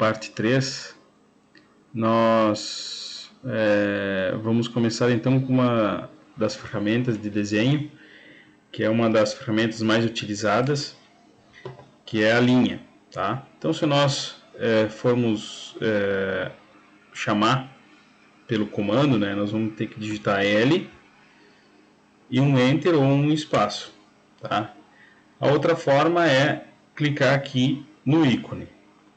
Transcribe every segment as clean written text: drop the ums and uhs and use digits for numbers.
parte 3, nós vamos começar então com uma das ferramentas de desenho, que é uma das ferramentas mais utilizadas, que é a linha, tá? Então, se nós formos chamar pelo comando, né, nós vamos ter que digitar L e um Enter ou um espaço, tá? A outra forma é clicar aqui no ícone,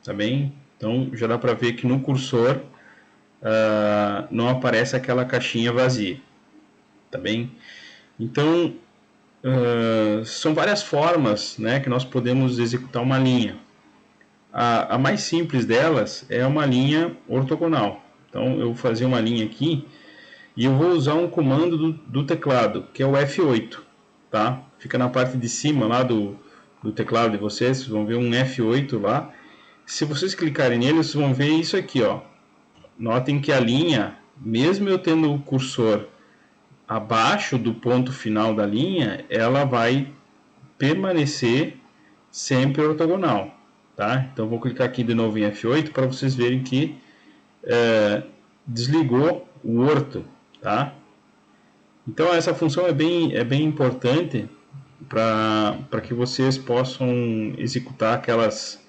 tá bem? Então já dá para ver que no cursor não aparece aquela caixinha vazia, tá bem? Então são várias formas, né, que nós podemos executar uma linha. A mais simples delas é uma linha ortogonal. Então eu vou fazer uma linha aqui e eu vou usar um comando do teclado, que é o F8, tá? Fica na parte de cima lá do teclado de vocês vão ver um F8 lá. Se vocês clicarem nele, vocês vão ver isso aqui, ó. Notem que a linha, mesmo eu tendo o cursor abaixo do ponto final da linha, ela vai permanecer sempre ortogonal, tá? Então vou clicar aqui de novo em F8 para vocês verem que desligou o orto, tá? Então essa função é bem importante para que vocês possam executar aquelas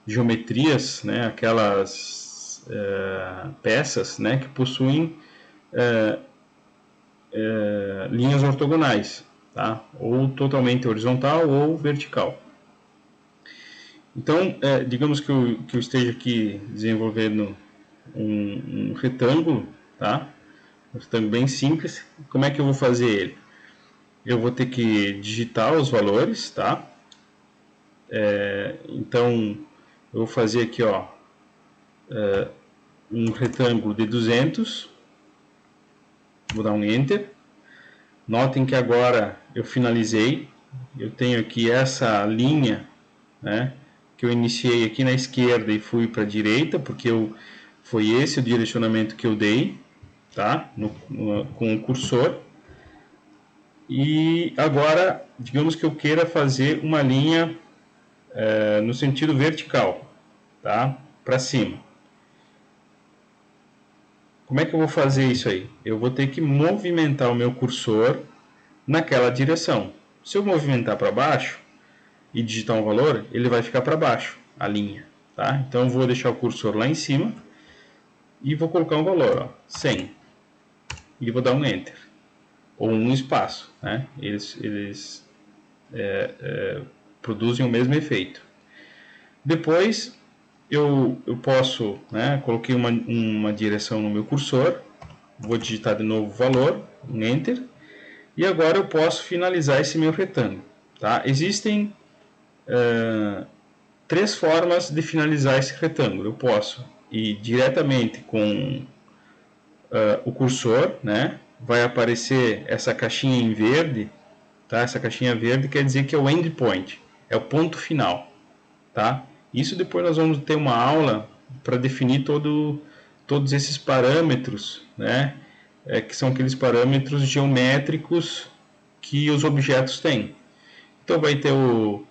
geometrias, né, aquelas peças, né, que possuem linhas ortogonais, tá? Ou totalmente horizontal ou vertical. Então, digamos que eu esteja aqui desenvolvendo um retângulo, tá? Um retângulo bem simples. Como é que eu vou fazer ele? Eu vou ter que digitar os valores, tá? Então, eu vou fazer aqui, ó, um retângulo de 200. Vou dar um Enter. Notem que agora eu finalizei. Eu tenho aqui essa linha, né, que eu iniciei aqui na esquerda e fui para a direita, porque foi esse o direcionamento que eu dei, tá? Com o cursor. E agora, digamos que eu queira fazer uma linha no sentido vertical, tá? Para cima. Como é que eu vou fazer isso aí? Eu vou ter que movimentar o meu cursor naquela direção. Se eu movimentar para baixo e digitar um valor, ele vai ficar para baixo, a linha, tá? Então eu vou deixar o cursor lá em cima e vou colocar um valor, ó, 100. E vou dar um Enter ou um espaço, né? Eles produzem o mesmo efeito. Depois eu posso, né, coloquei uma direção no meu cursor, vou digitar de novo o valor, um Enter, e agora eu posso finalizar esse meu retângulo, tá? Existem 3 formas de finalizar esse retângulo. Eu posso ir diretamente com o cursor, né? Vai aparecer essa caixinha em verde, tá? Essa caixinha verde quer dizer que é o endpoint, é o ponto final, tá? Isso depois nós vamos ter uma aula para definir todos esses parâmetros, né? Que são aqueles parâmetros geométricos que os objetos têm. Então vai ter o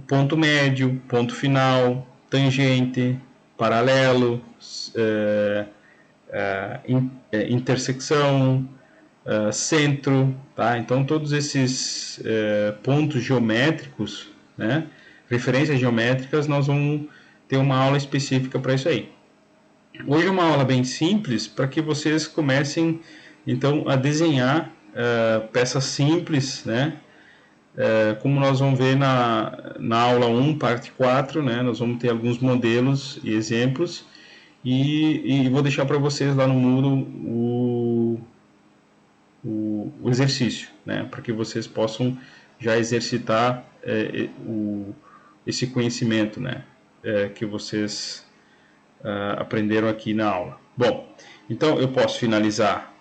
ponto médio, ponto final, tangente, paralelo, intersecção, centro, tá? Então todos esses pontos geométricos, né? Referências geométricas, nós vamos ter uma aula específica para isso aí. Hoje é uma aula bem simples para que vocês comecem então a desenhar peças simples, né? Como nós vamos ver na aula 1, parte 4, né? Nós vamos ter alguns modelos e exemplos e vou deixar para vocês lá no muro o exercício, né? Para que vocês possam já exercitar esse conhecimento, né, que vocês aprenderam aqui na aula. Bom, então eu posso finalizar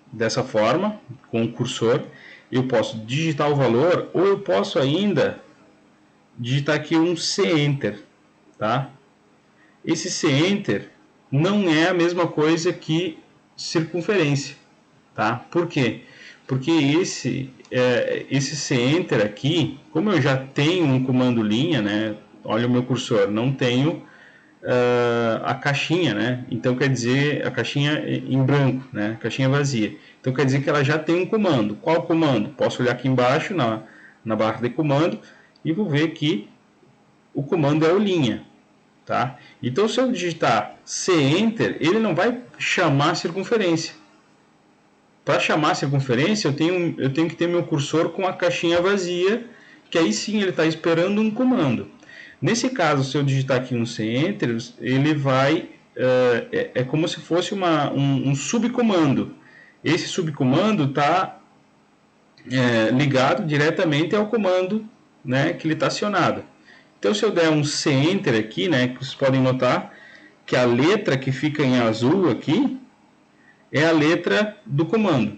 dessa forma, com o cursor, eu posso digitar o valor, ou eu posso ainda digitar aqui um C-Enter, tá? Esse C-Enter não é a mesma coisa que circunferência, tá? Por quê? Porque esse C-Enter aqui, como eu já tenho um comando linha, né? Olha o meu cursor, não tenho a caixinha, né? Então quer dizer a caixinha em branco, né? A caixinha vazia. Então quer dizer que ela já tem um comando. Qual comando? Posso olhar aqui embaixo na barra de comando e vou ver que o comando é o linha, tá? Então se eu digitar C-Enter, ele não vai chamar a circunferência. Para chamar a circunferência, eu tenho que ter meu cursor com a caixinha vazia, que aí sim ele está esperando um comando. Nesse caso, se eu digitar aqui um C-Enter, ele vai... é como se fosse um subcomando. Esse subcomando está ligado diretamente ao comando, né, que ele está acionado. Então, se eu der um C-Enter aqui, né, que vocês podem notar que a letra que fica em azul aqui é a letra do comando.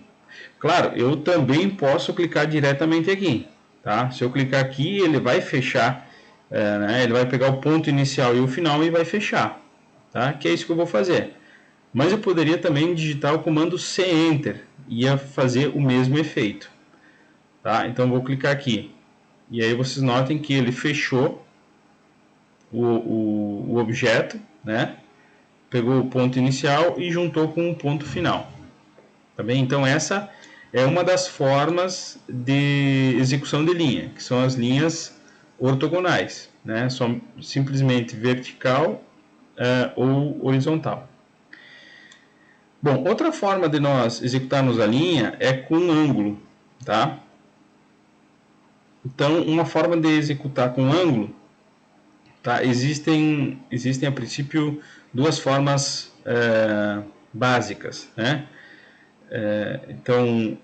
Claro, eu também posso clicar diretamente aqui. Tá? Se eu clicar aqui, ele vai fechar, né? Ele vai pegar o ponto inicial e o final e vai fechar. Tá? Que é isso que eu vou fazer. Mas eu poderia também digitar o comando C-Enter e ia fazer o mesmo efeito. Tá? Então eu vou clicar aqui. E aí vocês notem que ele fechou o objeto, né? Pegou o ponto inicial e juntou com o ponto final. Tá bem? Então essa é uma das formas de execução de linha, que são as linhas ortogonais, né? Só simplesmente vertical ou horizontal. Bom, outra forma de nós executarmos a linha é com ângulo, tá? Então, uma forma de executar com ângulo, tá? Existem a princípio duas formas básicas, né? Então,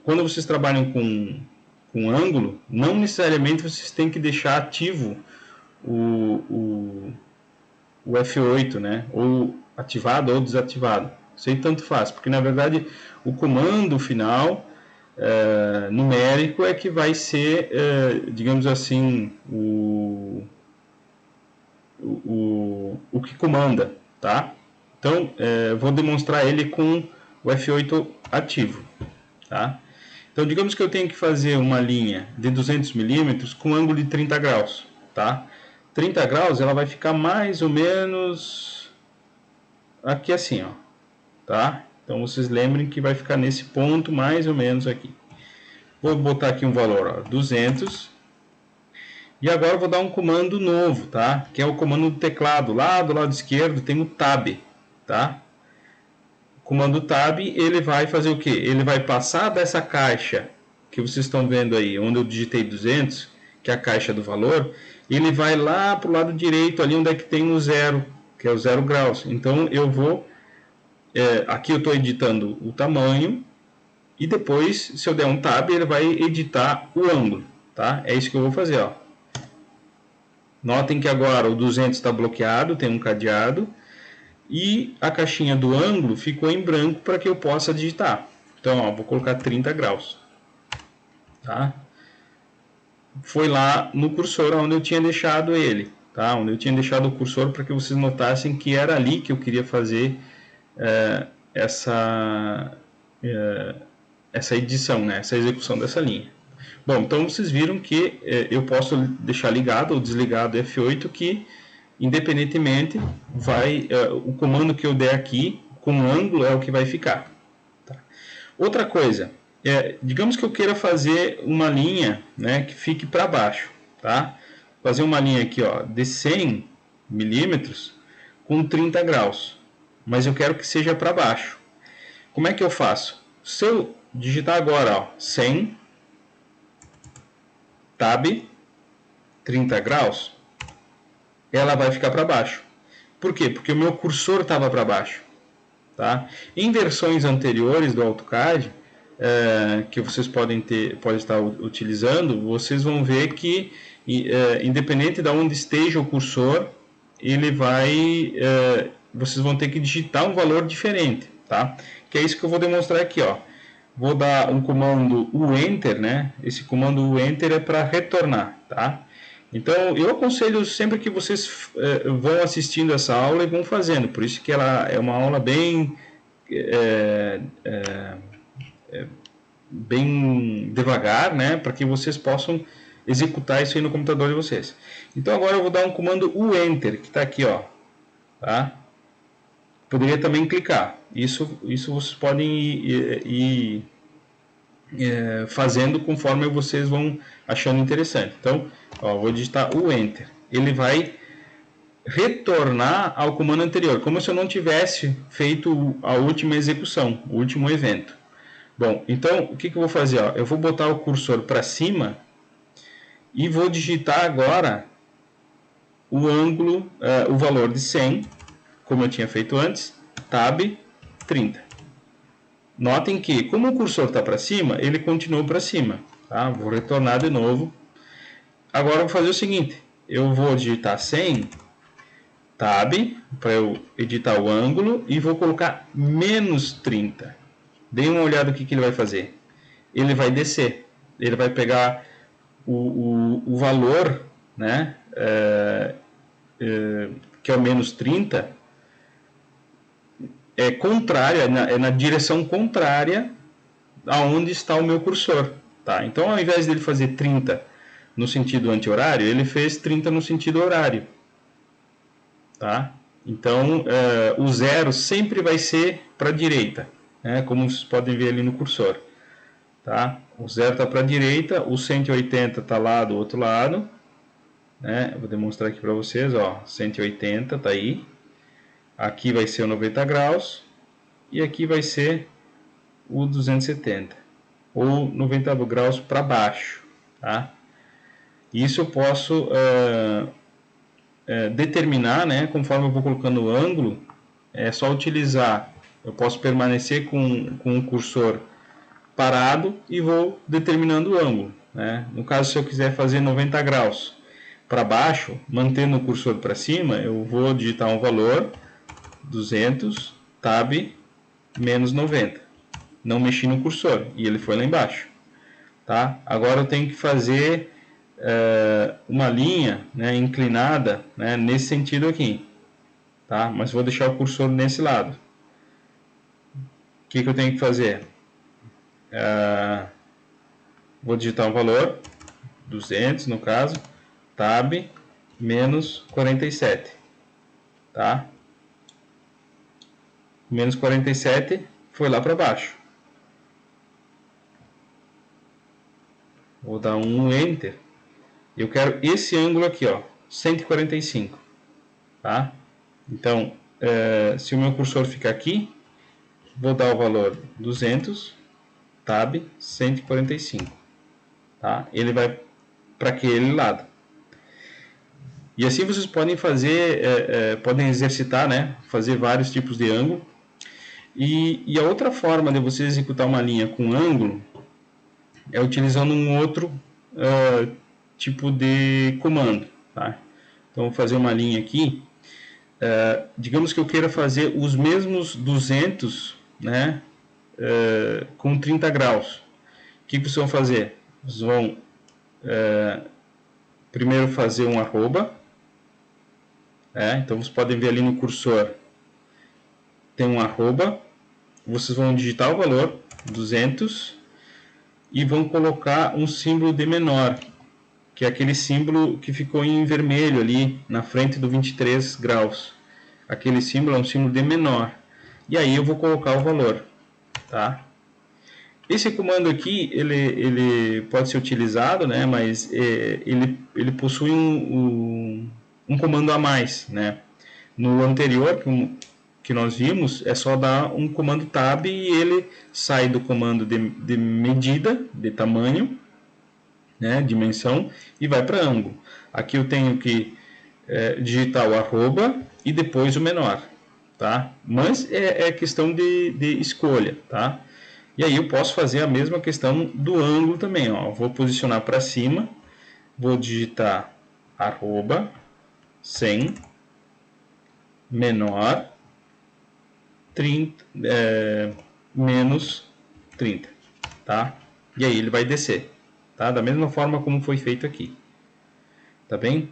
quando vocês trabalham com ângulo, não necessariamente vocês têm que deixar ativo o F8, né? Ou ativado ou desativado. Isso aí tanto faz, porque na verdade o comando final numérico é que vai ser, digamos assim, o que comanda, tá? Então, vou demonstrar ele com o F8 ativo, tá? Então, digamos que eu tenho que fazer uma linha de 200 milímetros com ângulo de 30 graus, tá? 30 graus, ela vai ficar mais ou menos aqui assim, ó, tá? Então, vocês lembrem que vai ficar nesse ponto mais ou menos aqui. Vou botar aqui um valor, ó, 200. E agora eu vou dar um comando novo, tá? Que é o comando do teclado. Lá do lado esquerdo tem o Tab, tá? O comando Tab, ele vai fazer o quê? Ele vai passar dessa caixa que vocês estão vendo aí, onde eu digitei 200, que é a caixa do valor, ele vai lá para o lado direito, ali onde é que tem o zero, que é o 0 graus. Então eu vou... aqui eu estou editando o tamanho, e depois, se eu der um Tab, ele vai editar o ângulo, tá? É isso que eu vou fazer, ó. Notem que agora o 200 está bloqueado, tem um cadeado, e a caixinha do ângulo ficou em branco para que eu possa digitar. Então, ó, vou colocar 30 graus. Tá? Foi lá no cursor onde eu tinha deixado ele. Tá? Onde eu tinha deixado o cursor para que vocês notassem que era ali que eu queria fazer essa edição, né? Essa execução dessa linha. Bom, então vocês viram que eu posso deixar ligado ou desligado F8 que, independentemente, o comando que eu der aqui, com ângulo, é o que vai ficar. Tá? Outra coisa, digamos que eu queira fazer uma linha, né, que fique para baixo. Tá? Fazer uma linha aqui, ó, de 100 milímetros com 30 graus, mas eu quero que seja para baixo. Como é que eu faço? Se eu digitar agora, ó, 100 Tab 30 graus, ela vai ficar para baixo. Por quê? Porque o meu cursor estava para baixo. Tá? Em versões anteriores do AutoCAD, que vocês podem estar utilizando, vocês vão ver que, independente de onde esteja o cursor, ele vocês vão ter que digitar um valor diferente. Tá? Que é isso que eu vou demonstrar aqui, ó. Vou dar um comando Enter, né? Esse comando Enter é para retornar, tá? Então, eu aconselho sempre que vocês vão assistindo essa aula e vão fazendo. Por isso que ela é uma aula bem devagar, né? Para que vocês possam executar isso aí no computador de vocês. Então agora eu vou dar um comando o Enter, que está aqui, ó, tá? Poderia também clicar. Isso vocês podem ir fazendo conforme vocês vão achando interessante. Então, ó, vou digitar o Enter. Ele vai retornar ao comando anterior, como se eu não tivesse feito a última execução, o último evento. Bom, então o que eu vou fazer? Ó? Eu vou botar o cursor para cima e vou digitar agora o ângulo, o valor de 100, como eu tinha feito antes, Tab 30. Notem que, como o cursor está para cima, ele continua para cima. Tá? Vou retornar de novo. Agora eu vou fazer o seguinte, eu vou digitar 100, Tab, para eu editar o ângulo, e vou colocar menos 30. Dê uma olhada no que ele vai fazer. Ele vai descer. Ele vai pegar o valor, né, que é o menos 30, é contrária, é na direção contrária aonde está o meu cursor. Tá? Então, ao invés dele fazer 30 no sentido anti-horário, ele fez 30 no sentido horário. Tá? Então, o zero sempre vai ser para a direita, né? Como vocês podem ver ali no cursor. Tá? O zero está para a direita, o 180 está lá do outro lado. Né? Eu vou demonstrar aqui para vocês, ó, 180 está aí. Aqui vai ser o 90 graus e aqui vai ser o 270, ou 90 graus para baixo. Tá? Isso eu posso determinar, né, conforme eu vou colocando o ângulo. É só utilizar, eu posso permanecer com o cursor parado e vou determinando o ângulo. Né? No caso, se eu quiser fazer 90 graus para baixo, mantendo o cursor para cima, eu vou digitar um valor, 200, Tab, menos 90. Não mexi no cursor e ele foi lá embaixo. Tá? Agora eu tenho que fazer uma linha, né, inclinada, né, nesse sentido aqui. Tá? Mas vou deixar o cursor nesse lado. O que eu tenho que fazer? Vou digitar um valor, 200 no caso, Tab, menos 47. Tá? Menos 47 foi lá para baixo. Vou dar um Enter. Eu quero esse ângulo aqui, ó, 145. Tá? Então, se o meu cursor ficar aqui, vou dar o valor 200, Tab, 145. Tá? Ele vai para aquele lado. E assim vocês podem fazer, podem exercitar, né? Fazer vários tipos de ângulo. E a outra forma de você executar uma linha com ângulo é utilizando um outro tipo de comando. Tá? Então, vou fazer uma linha aqui. Digamos que eu queira fazer os mesmos 200, né, com 30 graus. O que vocês vão fazer? Vocês vão primeiro fazer um arroba. Então, vocês podem ver ali no cursor, tem um arroba. Vocês vão digitar o valor, 200, e vão colocar um símbolo de menor, que é aquele símbolo que ficou em vermelho ali na frente do 23 graus. Aquele símbolo é um símbolo de menor. E aí eu vou colocar o valor. Tá? Esse comando aqui, ele pode ser utilizado, né, mas ele possui um comando a mais. Né? No anterior, que nós vimos, é só dar um comando Tab e ele sai do comando de medida, de tamanho, né, dimensão, e vai para ângulo. Aqui eu tenho que digitar o arroba e depois o menor. Tá? Mas é questão de escolha. Tá? E aí eu posso fazer a mesma questão do ângulo também. Ó. Vou posicionar para cima, vou digitar arroba 100 menor 30, menos 30. Tá? E aí ele vai descer. Tá? Da mesma forma como foi feito aqui. Tá bem?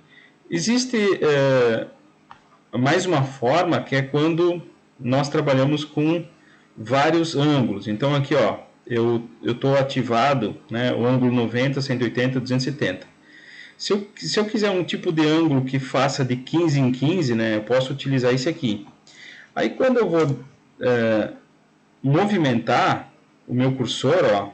Existe mais uma forma, que é quando nós trabalhamos com vários ângulos. Então aqui, ó, eu estou ativado, né, o ângulo 90, 180, 270. Se eu quiser um tipo de ângulo que faça de 15 em 15, né, eu posso utilizar esse aqui. Aí quando eu vou movimentar o meu cursor, ó,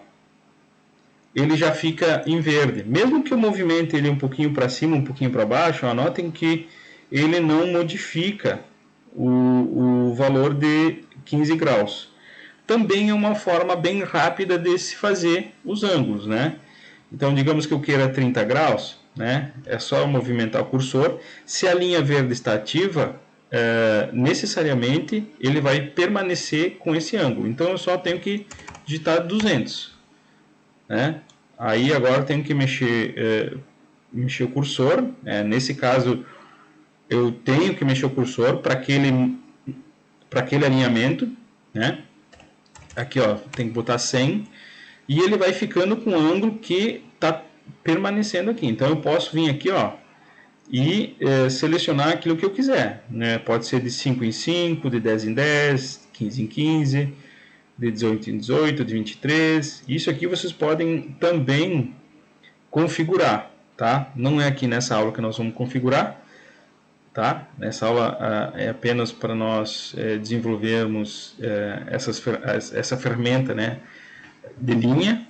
ele já fica em verde. Mesmo que eu movimente ele um pouquinho para cima, um pouquinho para baixo, ó, notem que ele não modifica o valor de 15 graus. Também é uma forma bem rápida de se fazer os ângulos, né? Então, digamos que eu queira 30 graus, né? É só movimentar o cursor. Se a linha verde está ativa, necessariamente ele vai permanecer com esse ângulo. Então, eu só tenho que digitar 200, né? Aí agora eu tenho que mexer o cursor. Nesse caso, eu tenho que mexer o cursor para aquele alinhamento, né? Aqui, ó, tem que botar 100 e ele vai ficando com o ângulo que está permanecendo aqui. Então eu posso vir aqui, ó, e selecionar aquilo que eu quiser, né? Pode ser de 5 em 5, de 10 em 10, 15 em 15, de 18 em 18, de 23. Isso aqui vocês podem também configurar, tá? Não é aqui nessa aula que nós vamos configurar, tá? Nessa aula é apenas para nós desenvolvermos essa ferramenta, né, de linha,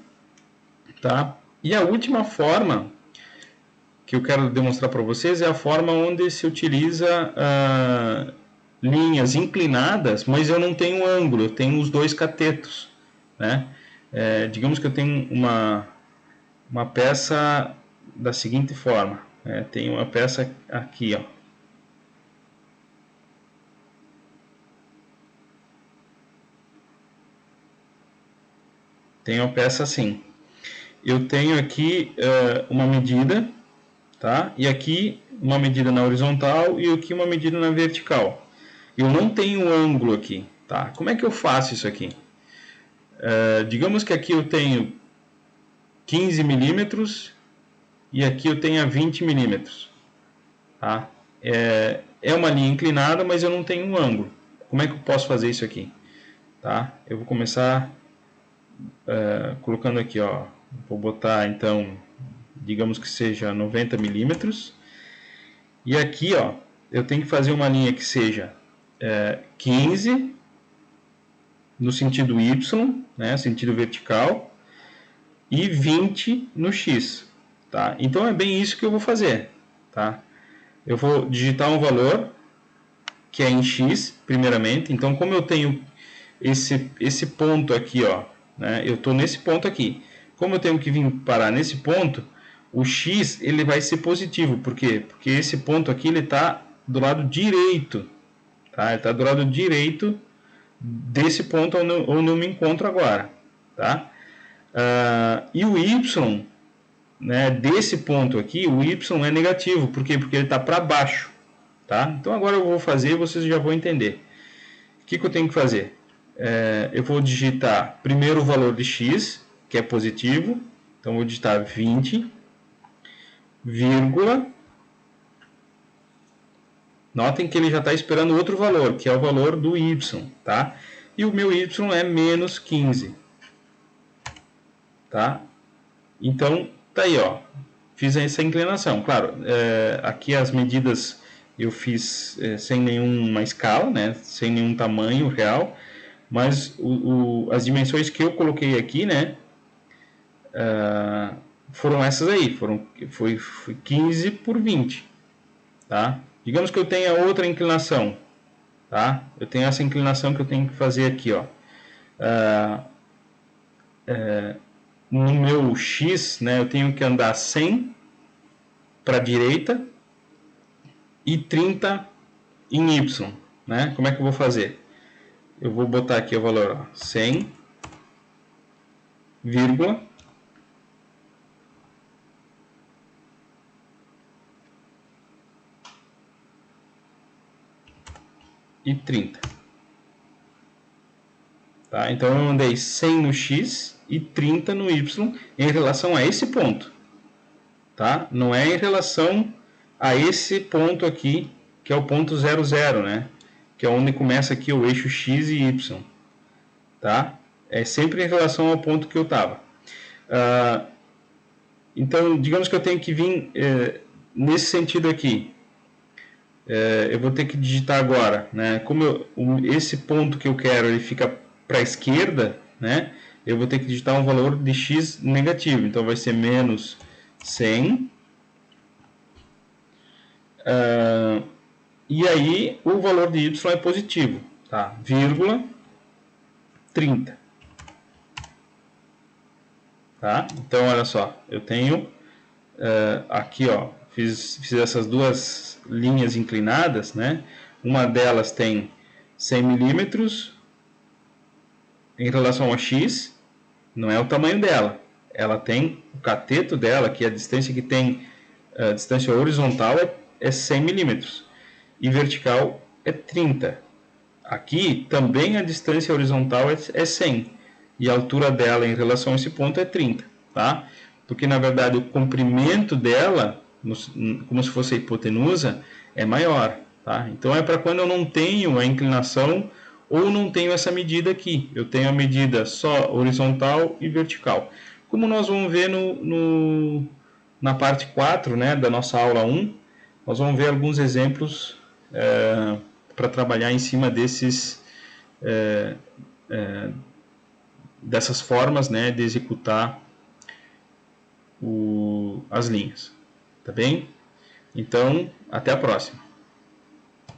tá? E a última forma que eu quero demonstrar para vocês é a forma onde se utiliza linhas inclinadas, mas eu não tenho ângulo, eu tenho os dois catetos, né? Digamos que eu tenho uma peça da seguinte forma, tem uma peça aqui, ó. Tem uma peça assim. Eu tenho aqui uma medida, tá? E aqui uma medida na horizontal e aqui uma medida na vertical. Eu não tenho ângulo aqui, tá? Como é que eu faço isso aqui? Digamos que aqui eu tenho 15 milímetros e aqui eu tenho 20 milímetros, tá? É uma linha inclinada, mas eu não tenho um ângulo. Como é que eu posso fazer isso aqui? Tá? Eu vou começar colocando aqui, ó, vou botar então, digamos que seja 90 milímetros, e aqui, ó, eu tenho que fazer uma linha que seja 15 no sentido Y, né, sentido vertical, e 20 no X, tá? Então é bem isso que eu vou fazer, tá? Eu vou digitar um valor que é em X, primeiramente. Então, como eu tenho esse ponto aqui, ó, né, eu estou nesse ponto aqui. Como eu tenho que vir parar nesse ponto, o X ele vai ser positivo. Por quê? Porque esse ponto aqui ele está do lado direito, tá? Ele está do lado direito desse ponto onde eu me encontro agora, tá? E o Y, né, desse ponto aqui, o Y é negativo. Por quê? Porque ele está para baixo, tá? Então agora eu vou fazer e vocês já vão entender. O que eu tenho que fazer? Eu vou digitar primeiro o valor de X, que é positivo. Então vou digitar 20, vírgula. Notem que ele já está esperando outro valor, que é o valor do Y, tá? E o meu Y é menos 15, tá? Então, tá aí, ó. Fiz essa inclinação. Claro, aqui as medidas eu fiz sem nenhuma escala, né? Sem nenhum tamanho real. Mas as dimensões que eu coloquei aqui, né? Foram essas aí. Foi 15 por 20, tá? Digamos que eu tenha outra inclinação, tá? Eu tenho essa inclinação que eu tenho que fazer aqui, ó. No meu X, né, eu tenho que andar 100 para a direita e 30 em Y, né? Como é que eu vou fazer? Eu vou botar aqui o valor, ó, 100, vírgula, e 30. Tá? Então eu andei 100 no X e 30 no Y em relação a esse ponto. Tá? Não é em relação a esse ponto aqui, que é o ponto 00, né? Que é onde começa aqui o eixo X e Y. Tá? É sempre em relação ao ponto que eu estava. Então, digamos que eu tenho que vir nesse sentido aqui. Eu vou ter que digitar agora, né? Como esse ponto que eu quero ele fica para a esquerda, né? Eu vou ter que digitar um valor de x negativo. Então vai ser menos 100. E aí o valor de y é positivo, tá? Vírgula 30. Tá? Então olha só, eu tenho aqui, ó, fiz essas duas linhas inclinadas, né? Uma delas tem 100 milímetros em relação a x, não é o tamanho dela. Ela tem o cateto dela, que é a distância que tem, a distância horizontal é 100 milímetros e vertical é 30. Aqui também a distância horizontal é 100 e a altura dela em relação a esse ponto é 30, tá? Porque na verdade o comprimento dela, como se fosse a hipotenusa, é maior, tá? Então é para quando eu não tenho a inclinação ou não tenho essa medida aqui. Eu tenho a medida só horizontal e vertical. Como nós vamos ver na parte 4, né, da nossa aula 1, nós vamos ver alguns exemplos para trabalhar em cima dessas formas, né, de executar as linhas. Tá bem? Então, até a próxima.